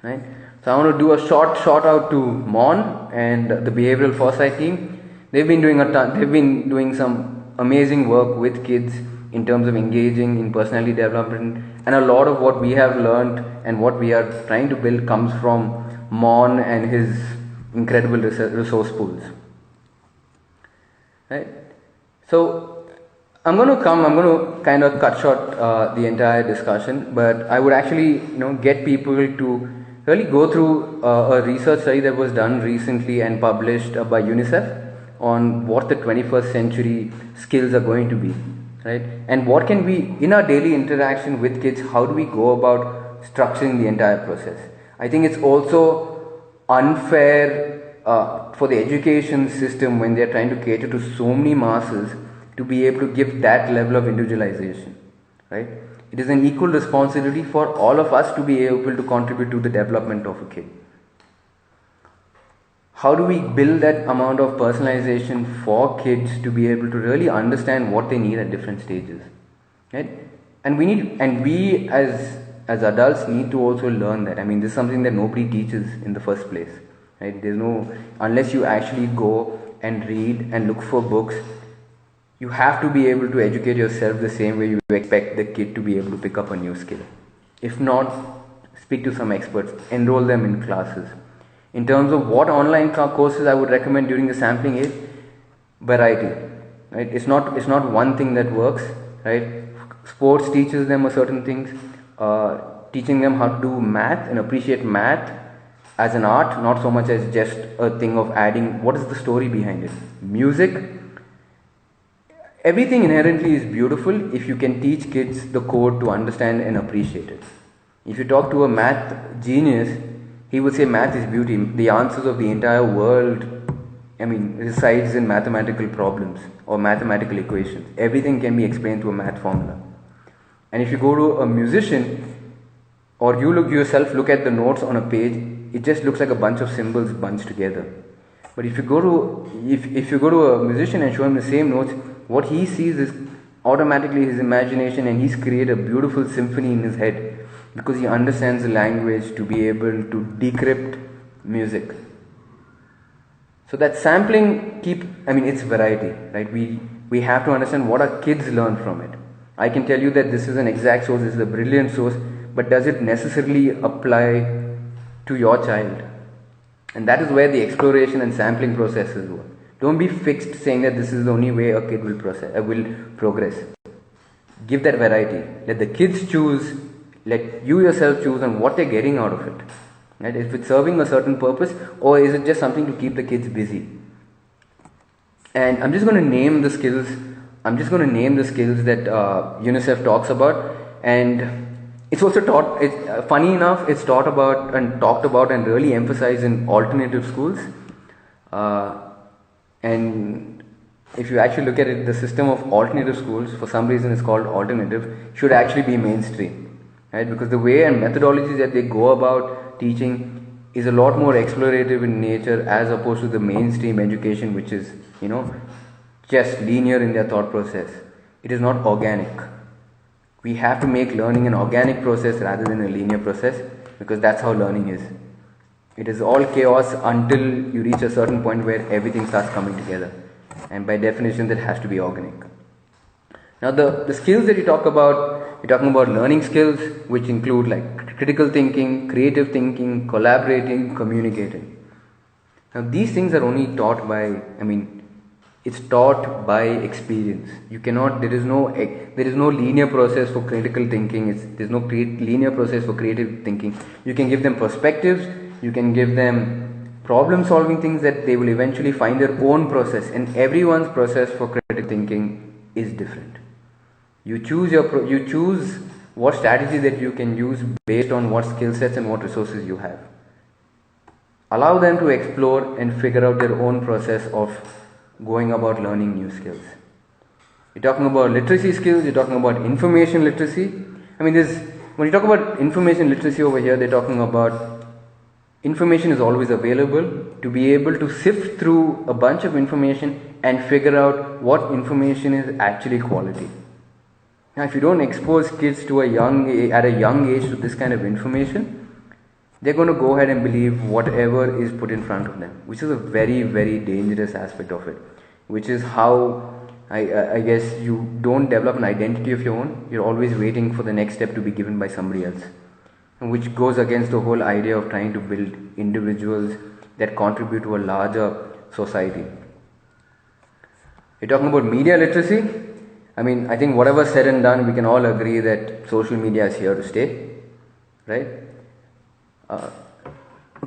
right? So I want to do a short shout out to Mon and the Behavioral Foresight team. They've been doing some amazing work with kids in terms of engaging in personality development, and a lot of what we have learned and what we are trying to build comes from Mon and his incredible resource pools. Right? So I'm going to kind of cut short the entire discussion, but I would actually get people to really go through a research study that was done recently and published by UNICEF on what the 21st century skills are going to be, right? And what can we, in our daily interaction with kids, how do we go about structuring the entire process? I think it's also unfair for the education system when they're trying to cater to so many masses to be able to give that level of individualization, right? It is an equal responsibility for all of us to be able to contribute to the development of a kid. How do we build that amount of personalization for kids to be able to really understand what they need at different stages, right? And we as adults need to also learn that. This is something that nobody teaches in the first place, right? Unless you actually go and read and look for books, you have to be able to educate yourself the same way you expect the kid to be able to pick up a new skill. If not, speak to some experts, enroll them in classes. In terms of what online courses I would recommend during the sampling age, variety, right? It's not one thing that works, right? Sports teaches them a certain things, teaching them how to do math and appreciate math as an art, not so much as just a thing of adding what is the story behind it. Music, everything inherently is beautiful if you can teach kids the code to understand and appreciate it. If you talk to a math genius, he would say math is beauty. The answers of the entire world, resides in mathematical problems or mathematical equations. Everything can be explained through a math formula. And if you go to a musician, or you look at the notes on a page, it just looks like a bunch of symbols bunched together. But if you go to a musician and show him the same notes, what he sees is automatically his imagination, and he's created a beautiful symphony in his head because he understands the language to be able to decrypt music. So that sampling it's variety, right? We have to understand what our kids learn from it. I can tell you that this is an exact source, this is a brilliant source, but does it necessarily apply to your child? And that is where the exploration and sampling processes work. Don't be fixed saying that this is the only way a kid will progress. Give that variety. Let the kids choose. Let you yourself choose on what they're getting out of it. Right? If it's serving a certain purpose, or is it just something to keep the kids busy? And I'm just going to name the skills. I'm just going to name the skills that UNICEF talks about, and it's also taught. Funny enough, it's taught about and talked about and really emphasized in alternative schools. And if you actually look at it, the system of alternative schools, for some reason it's called alternative, should actually be mainstream, right? Because the way and methodology that they go about teaching is a lot more explorative in nature, as opposed to the mainstream education, which is, just linear in their thought process. It is not organic. We have to make learning an organic process rather than a linear process, because that's how learning is. It is all chaos until you reach a certain point where everything starts coming together. And by definition, that has to be organic. Now, the skills that you talk about, you're talking about learning skills, which include like critical thinking, creative thinking, collaborating, communicating. Now, these things are only taught by, it's taught by experience. You cannot, there is no linear process for critical thinking. There's no linear process for creative thinking. You can give them perspectives, you can give them problem solving things that they will eventually find their own process, and everyone's process for critical thinking is different. You choose what strategy that you can use based on what skill sets and what resources you have. Allow them to explore and figure out their own process of going about learning new skills. You're talking about literacy skills, you're talking about information literacy. When you talk about information literacy over here, they're talking about information is always available, to be able to sift through a bunch of information and figure out what information is actually quality. Now, if you don't expose kids at a young age to this kind of information, they're going to go ahead and believe whatever is put in front of them, which is a very, very dangerous aspect of it, which is how I guess you don't develop an identity of your own. You're always waiting for the next step to be given by somebody else, which goes against the whole idea of trying to build individuals that contribute to a larger society. You're talking about media literacy. I think whatever said and done, we can all agree that social media is here to stay, right?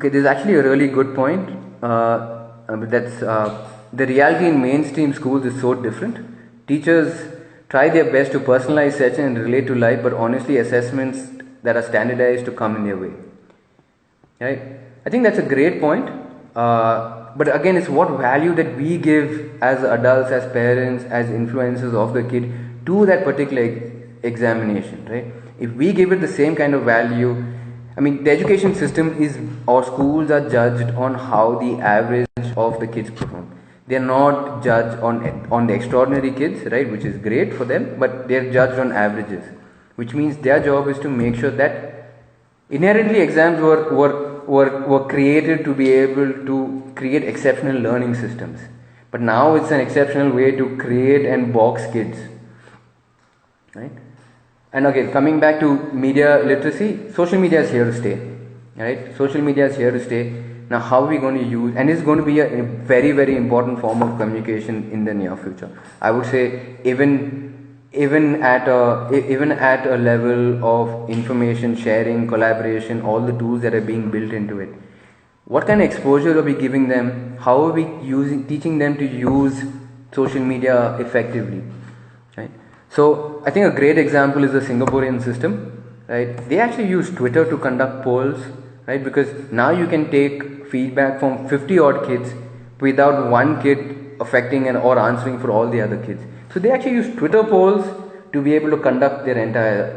There's actually a really good point. That's the reality in mainstream schools is so different. Teachers try their best to personalize session and relate to life, but honestly, assessments that are standardized to come in their way. Right? I think that's a great point. But again, it's what value that we give as adults, as parents, as influencers of the kid to that particular examination. Right? If we give it the same kind of value, the education system or schools are judged on how the average of the kids perform. They are not judged on the extraordinary kids, right, which is great for them, but they are judged on averages, which means their job is to make sure that inherently exams were created to be able to create exceptional learning systems. But now it's an exceptional way to create and box kids, right? And again, coming back to media literacy, social media is here to stay, right? Social media is here to stay. Now, how are we going to use, and it's going to be a very, very important form of communication in the near future. I would say even at a level of information sharing, collaboration, all the tools that are being built into it. What kind of exposure are we giving them? How are we teaching them to use social media effectively, right? So I think a great example is the Singaporean system, right? They actually use Twitter to conduct polls, right? Because now you can take feedback from 50 odd kids without one kid affecting or answering for all the other kids. So they actually use Twitter polls to be able to conduct their entire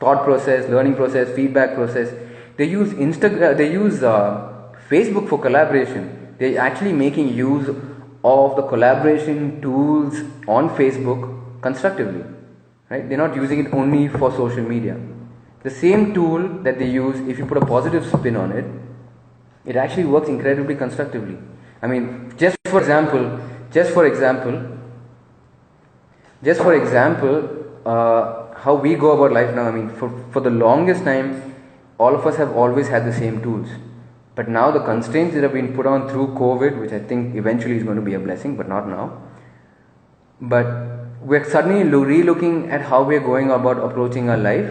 thought process, learning process, feedback process. They use Instagram, they use Facebook for collaboration. They're actually making use of the collaboration tools on Facebook constructively, right? They're not using it only for social media. The same tool that they use, if you put a positive spin on it, it actually works incredibly constructively. Just for example, how we go about life now. For the longest time, all of us have always had the same tools. But now the constraints that have been put on through COVID, which I think eventually is going to be a blessing, but not now. But we're suddenly re-looking at how we're going about approaching our life.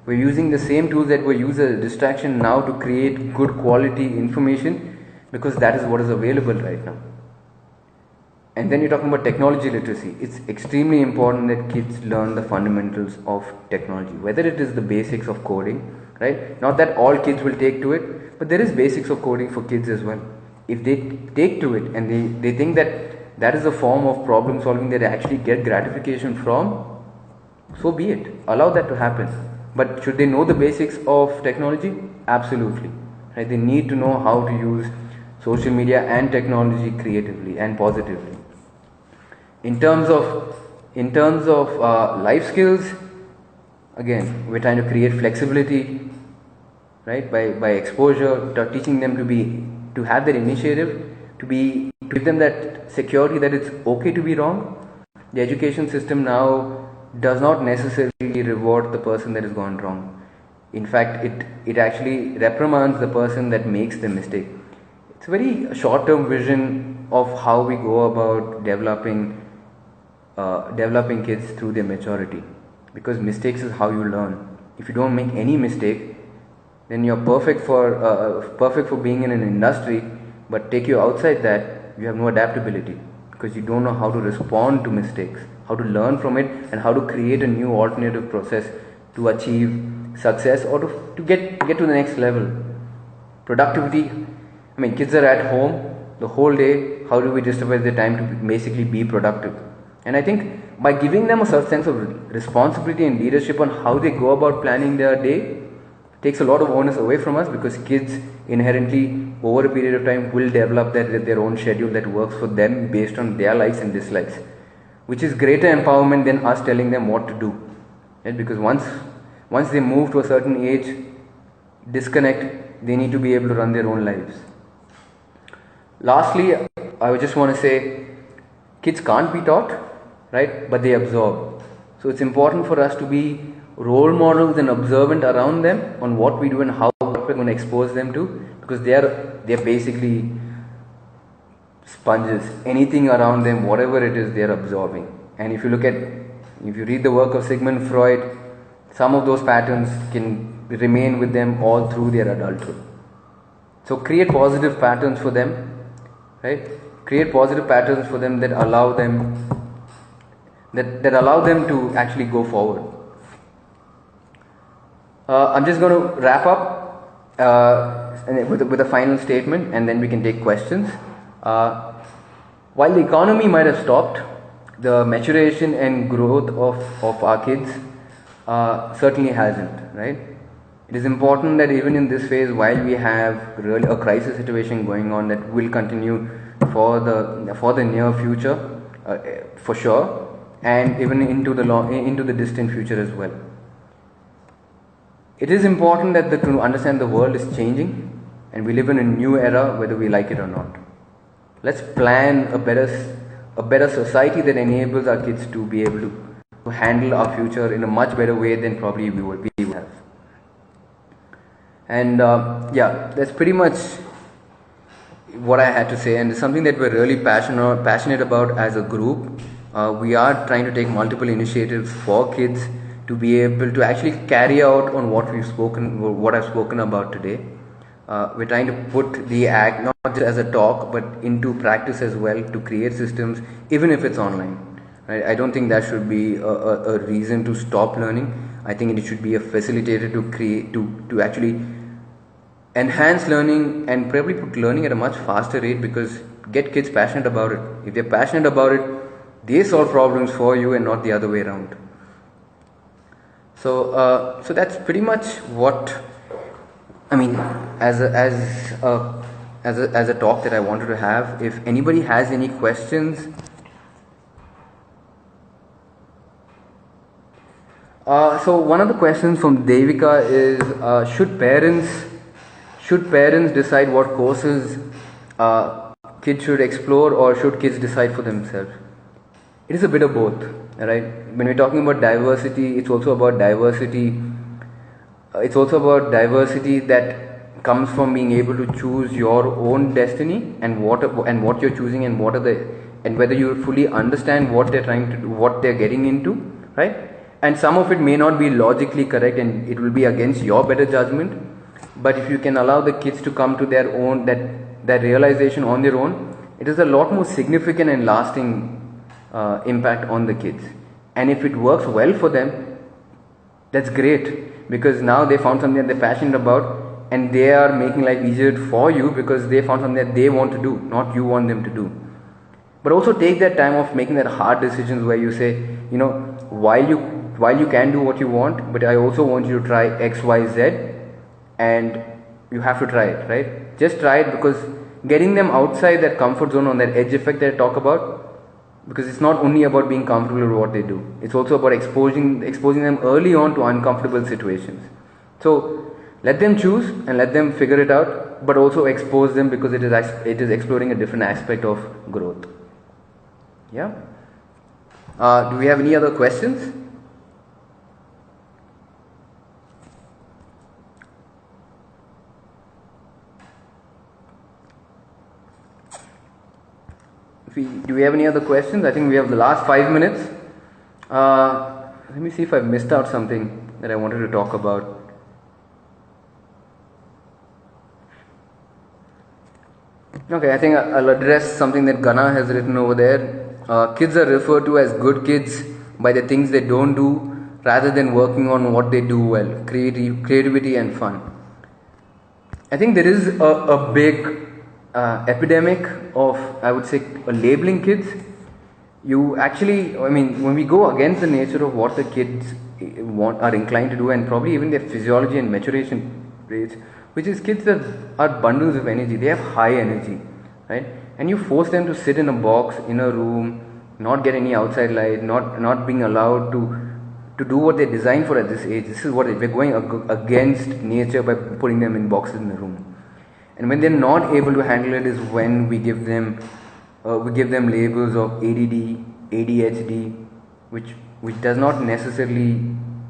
We're using the same tools that were used as a distraction now to create good quality information, because that is what is available right now. And then you're talking about technology literacy. It's extremely important that kids learn the fundamentals of technology, whether it is the basics of coding, right? Not that all kids will take to it, but there is basics of coding for kids as well. If they take to it and they think that that is a form of problem solving that they actually get gratification from, so be it. Allow that to happen. But should they know the basics of technology? Absolutely. Right? They need to know how to use social media and technology creatively and positively. In terms of life skills, again, we're trying to create flexibility, right? By exposure, teaching them to have that initiative, to give them that security that it's okay to be wrong. The education system now does not necessarily reward the person that has gone wrong. In fact, it actually reprimands the person that makes the mistake. It's a very short-term vision of how we go about developing kids through their maturity, because mistakes is how you learn. If you don't make any mistake, then you're perfect for being in an industry, but take you outside that, you have no adaptability, because you don't know how to respond to mistakes, how to learn from it, and how to create a new alternative process to achieve success or to get to the next level. Productivity, I mean, kids are at home the whole day. How do we justify their time to basically be productive? And I think by giving them a certain sense of responsibility and leadership on how they go about planning their day, takes a lot of onus away from us, because kids inherently over a period of time will develop their own schedule that works for them based on their likes and dislikes, which is greater empowerment than us telling them what to do. Right? Because once they move to a certain age, disconnect, they need to be able to run their own lives. Lastly, I would just want to say, kids can't be taught, right? But they absorb. So it's important for us to be role models and observant around them on what we do and how we're going to expose them to, because they're basically sponges. Anything around them, whatever it is, they're absorbing. And if you read the work of Sigmund Freud, some of those patterns can remain with them all through their adulthood. So create positive patterns for them, right? Create positive patterns for them that allow them to actually go forward. I'm just going to wrap up with a final statement, and then we can take questions. While the economy might have stopped, the maturation and growth of our kids certainly hasn't, right? It is important that even in this phase, while we have really a crisis situation going on that will continue for the near future, for sure, and even into the distant future as well. It is important to understand the world is changing, and we live in a new era, whether we like it or not. Let's plan a better society that enables our kids to be able to handle our future in a much better way than probably we would have. And that's pretty much what I had to say, and it's something that we're really passionate about as a group. We are trying to take multiple initiatives for kids to be able to actually carry out on what I've spoken about today. We're trying to put the act not just as a talk, but into practice as well, to create systems, even if it's online. Right? I don't think that should be a reason to stop learning. I think it should be a facilitator to actually enhance learning and probably put learning at a much faster rate, because get kids passionate about it. If they're passionate about it, they solve problems for you and not the other way around. So that's pretty much what I mean as a talk that I wanted to have. If anybody has any questions, so one of the questions from Devika is, should parents decide what courses kids should explore, or should kids decide for themselves? It is a bit of both, right? When we're talking about diversity, it's also about diversity. It's also about diversity that comes from being able to choose your own destiny and what you're choosing, and what are the and whether you fully understand what they're trying to do, what they're getting into, right? And some of it may not be logically correct and it will be against your better judgment, but if you can allow the kids to come to their own, that realization on their own, it is a lot more significant and lasting impact on the kids. And if it works well for them, that's great, because now they found something that they're passionate about and they are making life easier for you because they found something that they want to do, not you want them to do. But also take that time of making that hard decisions where you say, while you can do what you want, but I also want you to try X, Y, Z, and you have to try it, right? Just try it, because getting them outside that comfort zone, on that edge effect that I talk about, because it's not only about being comfortable with what they do, it's also about exposing them early on to uncomfortable situations. So let them choose and let them figure it out, but also expose them, because it is exploring a different aspect of growth. Yeah. Do we have any other questions? Do we have any other questions? I think we have the last 5 minutes. Let me see if I've missed out something that I wanted to talk about. Okay, I think I'll address something that Ghana has written over there. Kids are referred to as good kids by the things they don't do, rather than working on what they do well, creativity and fun. I think there is a big epidemic of, I would say, labeling kids. When we go against the nature of what the kids are inclined to do, and probably even their physiology and maturation rates, which is kids that are bundles of energy, they have high energy, right? And you force them to sit in a box, in a room, not get any outside light, not being allowed to do what they're designed for at this age. This is what we're going against nature by putting them in boxes in the room. And when they're not able to handle it is when we give them labels of ADD, ADHD, which does not necessarily,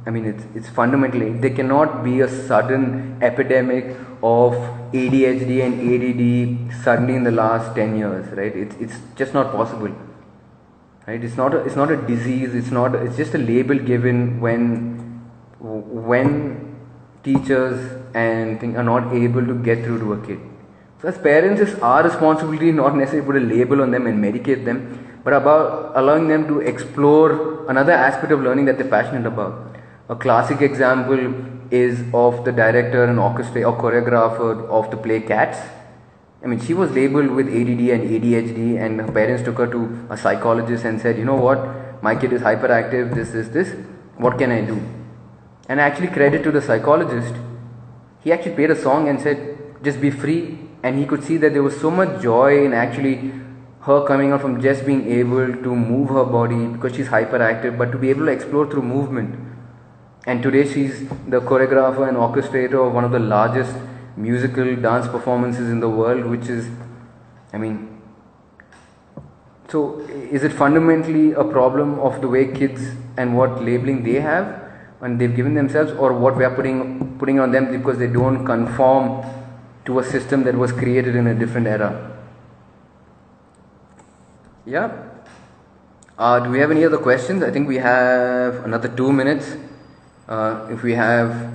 it's fundamentally, there cannot be a sudden epidemic of ADHD and ADD suddenly in the last 10 years, right? It's just not possible, right? It's not a disease. It's just a label given when teachers and things are not able to get through to a kid. So as parents, it's our responsibility not necessarily put a label on them and medicate them, but about allowing them to explore another aspect of learning that they're passionate about. A classic example is of the director and choreographer of the play Cats. She was labeled with ADD and ADHD, and her parents took her to a psychologist and said, you know what, my kid is hyperactive, this, what can I do? And actually, credit to the psychologist, he actually played a song and said, just be free. And he could see that there was so much joy in actually her coming out from just being able to move her body because she's hyperactive, but to be able to explore through movement. And today she's the choreographer and orchestrator of one of the largest musical dance performances in the world, which is, so is it fundamentally a problem of the way kids and what labeling they have and they've given themselves, or what we are putting on them because they don't conform to a system that was created in a different era? Yeah. Do we have any other questions? I think we have another 2 minutes. If we have,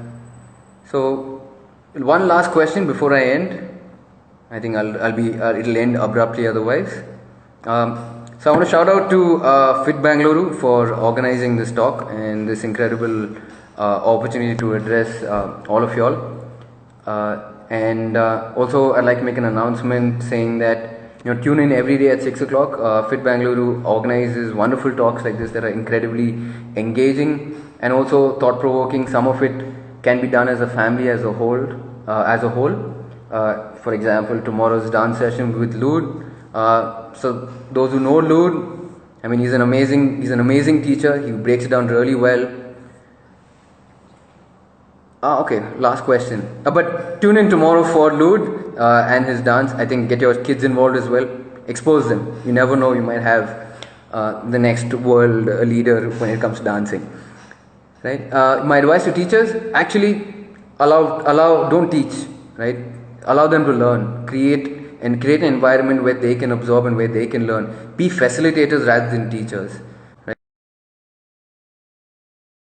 so one last question before I end. I think it'll end abruptly otherwise. So I want to shout out to FitBengaluru for organizing this talk and this incredible opportunity to address all of y'all. And also I'd like to make an announcement saying that tune in every day at 6 o'clock. FitBengaluru organizes wonderful talks like this that are incredibly engaging and also thought-provoking. Some of it can be done as a family as a whole. For example, tomorrow's dance session with Lud. So those who know Lud, he's an amazing teacher. He breaks it down really well. Okay, last question. But tune in tomorrow for Lud and his dance. I think get your kids involved as well. Expose them. You never know, you might have the next world leader when it comes to dancing. Right? My advice to teachers, actually don't teach. Right? Allow them to learn. Create and create an environment where they can absorb and where they can learn. Be facilitators rather than teachers.